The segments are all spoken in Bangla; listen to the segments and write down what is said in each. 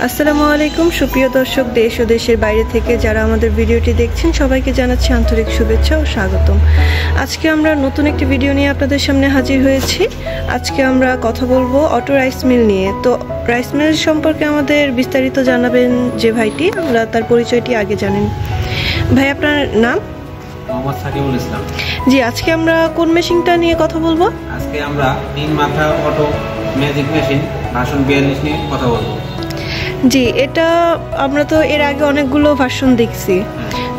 আসসালামু আলাইকুম সুপ্রিয় দর্শক, দেশ ও দেশের বাইরে থেকে যারা আমাদের ভিডিওটি দেখছেন সবাইকে জানাচ্ছি আন্তরিক শুভেচ্ছা ও স্বাগতম। আজকে আমরা নতুন একটি ভিডিও নিয়ে আপনাদের সামনে হাজির হয়েছি। আজকে আমরা কথা বলবো অটো রাইস মিল নিয়ে। তো রাইস মিল সম্পর্কে আমাদের বিস্তারিত জানাবেন যে ভাইটি, আমরা তার পরিচয়টি আগে জানেন। ভাই, আপনার নাম? মোহাম্মদ সাকিবুল ইসলাম। জি, আজকে আমরা কোন মেশিনটা নিয়ে কথা বলবো? আজকে আমরা 3 মাথা অটো ম্যাজিক মেশিন ভার্সন 42 নিয়ে কথা বলবো। জি, এটা আমরা তো এর আগে অনেকগুলো ভার্সন দেখছি,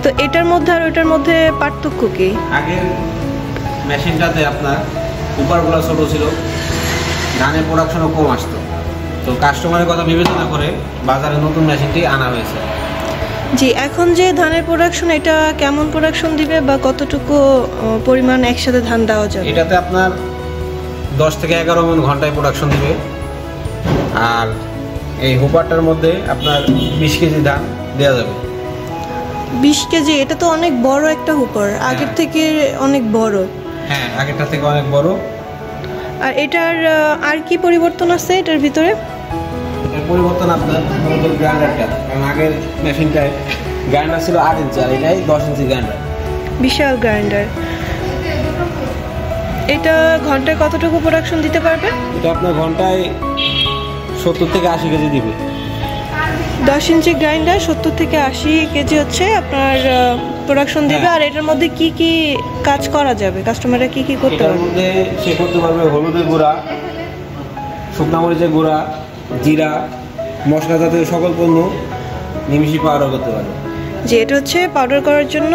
তো এটার মধ্যে আর ওটার মধ্যে পার্থক্য কি? আগের মেশিনটাতে আপনার উপরগুলো ছোট ছিল, ধানের প্রোডাকশনও কম আসতো, তো কাস্টমারের কথা বিবেচনা করে বাজারে নতুন মেশিনটি আনা হয়েছে। জি, এখন যে ধানের প্রোডাকশন, এটা কেমন প্রোডাকশন দিবে বা কতটুকু পরিমাণ একসাথে ধান দেওয়া যাবে? এটাতে আপনার 10 থেকে 11 মণ ঘন্টায় প্রোডাকশন দিবে। আর এই হুপারটার মধ্যে আপনার 20 কেজি ধান দেওয়া যাবে। 20 কেজি? এটা তো অনেক বড় একটা হুপার, আগের থেকে অনেক বড়। হ্যাঁ, আগেরটা থেকে অনেক বড়। আর এটার আর কি পরিবর্তন আছে এটার ভিতরে? এর পরিবর্তন আপনার গ্রাইন্ডারটা, কারণ আগের মেশিনটায় গ্রাইন্ডার ছিল 8 ইঞ্চি, আর এটাই 10 ইঞ্চি গ্রাইন্ডার। বিশাল গ্রাইন্ডার। এটা ঘন্টায় কতটুকু প্রোডাকশন দিতে পারবে? এটা আপনার ঘন্টায় 70 থেকে 80 কেজি দিবে। 10 ইঞ্চি গ্রাইন্ডার 70 থেকে 80 কেজি হচ্ছে আপনার প্রোডাকশন দিবে। আর এটার মধ্যে কি কি কাজ করা যাবে, কাস্টমাররা কি কি করতে পারবে? এটার মধ্যে সে করতে পারবে হলুদের গুঁড়া, শুকনা মরিচের গুঁড়া, জিরা, মশলা জাতীয় সকল পণ্য নিমিষে পাউডার করতে পারবে। যে এটা হচ্ছে পাউডার করার জন্য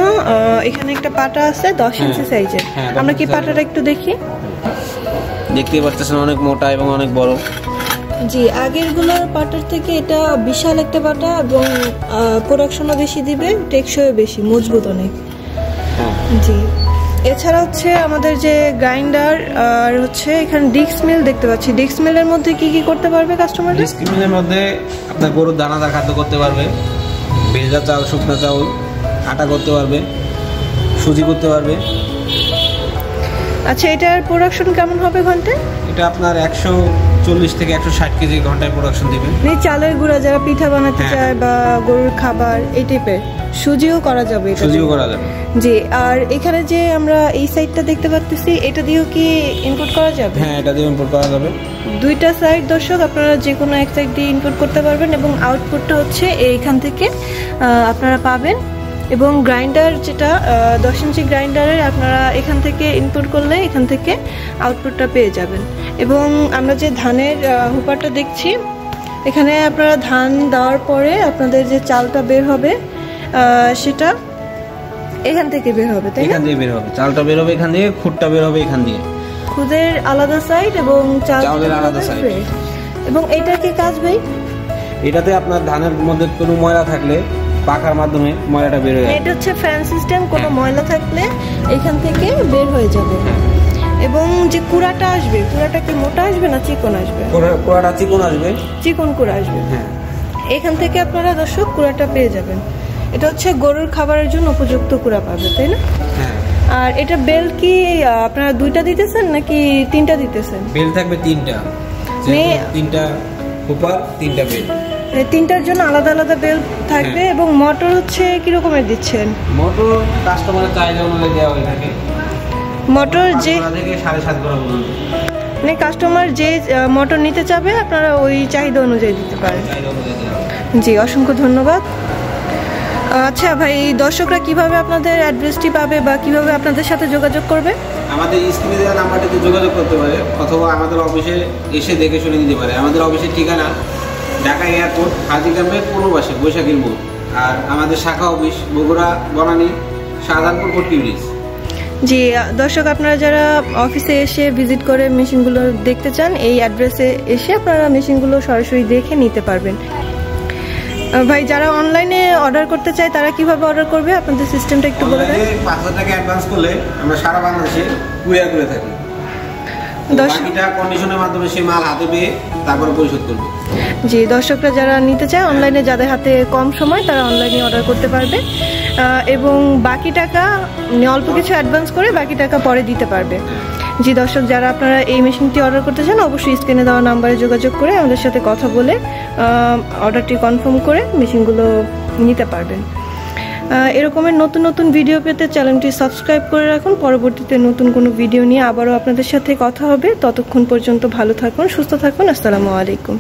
এখানে একটা পাটা আছে 10 ইঞ্চি সাইজের। আমরা কি পাটাটা একটু দেখি? দেখতে পাচ্ছেন অনেক মোটা এবং অনেক বড়। জি, আগেরগুলোর পাটার থেকে এটা বিশাল একটা পাটা এবং প্রোডাকশনও বেশি দিবে, টেকসইও বেশি, মজবুত অনেক। জি, এছাড়া হচ্ছে আমাদের যে গ্রাইন্ডার আর হচ্ছে এখানে ডিস্ক মিল দেখতে পাচ্ছি। ডিস্ক মিলের মধ্যে কি কি করতে পারবে কাস্টমার? ডিস্ক মিলের মধ্যে আপনার গরুর দানাদার খাদ্য করতে পারবে, ভেজা চাল, শুকনো চাউল, আটা করতে পারবে, সুজি করতে পারবে। আচ্ছা, এটার প্রোডাকশন কেমন হবে ঘন্টায়? এটা আপনার 140 থেকে 160 কেজি ঘন্টায় প্রোডাকশন দিবে। চালের গুঁড়া যারা পিঠা বানাতে চায় বা গরুর খাবার এই টাইপের, সুজিও করা যাবে। সুজিও করা যাবে। জি, আর এখানে যে আমরা এই সাইডটা দেখতে পাচ্ছি, এটা দিয়েও কি ইনপুট করা যাবে? হ্যাঁ, এটা দিয়ে ইনপুট করা যাবে। দুইটা সাইড দর্শক, আপনারা যে কোনো এক সাইড দিয়ে ইনপুট করতে পারবেন এবং আউটপুটটা হচ্ছে এইখান থেকে আপনারা পাবেন। এবং গ্রাইন্ডার যেটা 10 ইঞ্চি গ্রাইন্ডারের, আপনারা এখান থেকে ইনপুট করলে এখান থেকে আউটপুটটা পেয়ে যাবেন। এবং আমরা যে ধানের হুপারটা দেখছি, এখানে আপনারা ধান দেওয়ার পরে আপনাদের যে চালটা বের হবে সেটা এখান থেকে বের হবে, তাই না? এখান দিয়ে বের হবে, চালটা বের হবে এখান দিয়ে, খুদটা বের হবে এখান দিয়ে। খুদের আলাদা সাইড এবং চালের আলাদা সাইড। এবং এটা কি কাজ ভাই? এটাতে আপনার ধানের মধ্যে কোনো ময়লা থাকলে পাখার মাধ্যমে ময়লাটা বের হয়ে যাবে। এটা হচ্ছে ফ্যান সিস্টেম, কোনো ময়লা থাকলে এখান থেকে বের হয়ে যাবে। এবং যে কুড়াটা আসবে, কুড়াটা কি মোটা আসবে না চিকন আসবে? কুড়াটা চিকন আসবে, চিকন কুড়া আসবে। হ্যাঁ, এখান থেকে আপনারা দর্শক কুড়াটা পেয়ে যাবেন। এটা হচ্ছে গরুর খাবারের জন্য উপযুক্ত কুড়া পাবে, তাই না? হ্যাঁ। আর এটা বেল কি আপনারা 2টা দিতেছেন নাকি 3টা দিতেছেন? বেল থাকবে 3টা, 3টা হুপার, 3টা বেল। 3টার জন্য আলাদা আলাদা বেল থাকবে। এবং মোটর হচ্ছে কি রকমের দিচ্ছেন? মোটর কাস্টমারের চাহিদা অনুযায়ী দেওয়া হয়ে থাকে। মোটর যে 5 থেকে 7.5 করা পর্যন্ত, মানে কাস্টমার যে মোটর নিতে চাবে আপনারা ওই চাহিদা অনুযায়ী দিতে পারেন। জি, অসংখ্য ধন্যবাদ। আচ্ছা ভাই, দর্শকরা কিভাবে আপনাদের অ্যাড্রেসটি পাবে বা কিভাবে আপনাদের সাথে যোগাযোগ করবে? আমাদের স্ক্রিনে দেওয়া নাম্বারটিতে যোগাযোগ করতে পারে, অথবা আমাদের অফিসে এসে দেখে শুনে নিতে পারে। আমাদের অফিসের ঠিকানা ঢাকা এয়ারপোর্ট, হাজিগ্রামের পূর্ব পাশে বৈশাখীর মোড়। আর আমাদের শাখা অফিস বগুড়া, বনানী, শাহজাহানপুর, ফটকি ব্রিজ। জি দর্শক, আপনারা যারা অফিসে এসে ভিজিট করে মেশিনগুলো দেখতে চান, এই অ্যাড্রেসে এসে আপনারা মেশিনগুলো সরাসরি দেখে নিতে পারবেন। ভাই, যারা অনলাইনে অর্ডার করতে চায় তারা কিভাবে অর্ডার করবে, আপনাদের সিস্টেমটা একটু বলে দেন। 5,000 টাকা অ্যাডভান্স করলে আমরা সারা বাংলাদেশে কুরিয়ার করে থাকি। বাকিটা কন্ডিশনের মাধ্যমে সে মাল হাতে পেয়ে তারপরে পরিশোধ করবে। জি, দর্শকরা যারা নিতে চায় অনলাইনে, যাদের হাতে কম সময়, তারা অনলাইনে অর্ডার করতে পারবে এবং বাকি টাকা অল্প কিছু অ্যাডভান্স করে বাকি টাকা পরে দিতে পারবে। জি দর্শক, যারা আপনারা এই মেশিনটি অর্ডার করতে চান অবশ্যই স্ক্রিনে দেওয়া নাম্বারে যোগাযোগ করে আমাদের সাথে কথা বলে অর্ডারটি কনফার্ম করে মেশিনগুলো নিতে পারবেন। এরকমের নতুন নতুন ভিডিও পেতে চ্যানেলটি সাবস্ক্রাইব করে রাখুন। পরবর্তীতে নতুন কোনো ভিডিও নিয়ে আবারও আপনাদের সাথে কথা হবে। ততক্ষণ পর্যন্ত ভালো থাকুন, সুস্থ থাকুন। আসসালামু আলাইকুম।